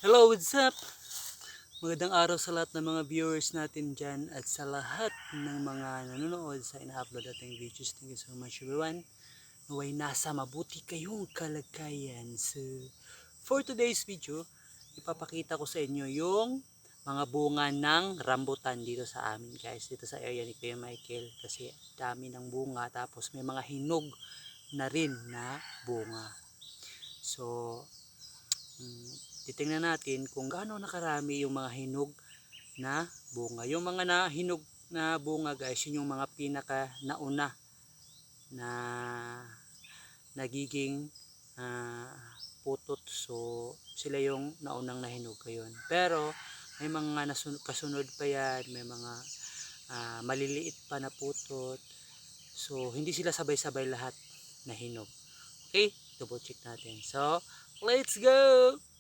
Hello, what's up? Magandang araw sa lahat ng mga viewers natin dyan at sa lahat ng mga nanonood sa ina-upload nating videos. Thank you so much everyone. Naway nasa mabuti kayong kalagayan. So, for today's video, ipapakita ko sa inyo yung mga bunga ng rambutan dito sa amin guys. Dito sa area ni Kuya Michael kasi dami ng bunga tapos may mga hinog na rin na bunga. So, titingnan natin kung gaano nakarami yung mga hinog na bunga. Yung mga hinog na bunga guys, yun yung mga pinaka nauna na nagiging uh, putot. So sila yung naunang nahinog ngayon. Pero may mga kasunod pa yan, may mga maliliit pa na putot. So hindi sila sabay-sabay lahat na hinog. Okay, double check natin. So let's go!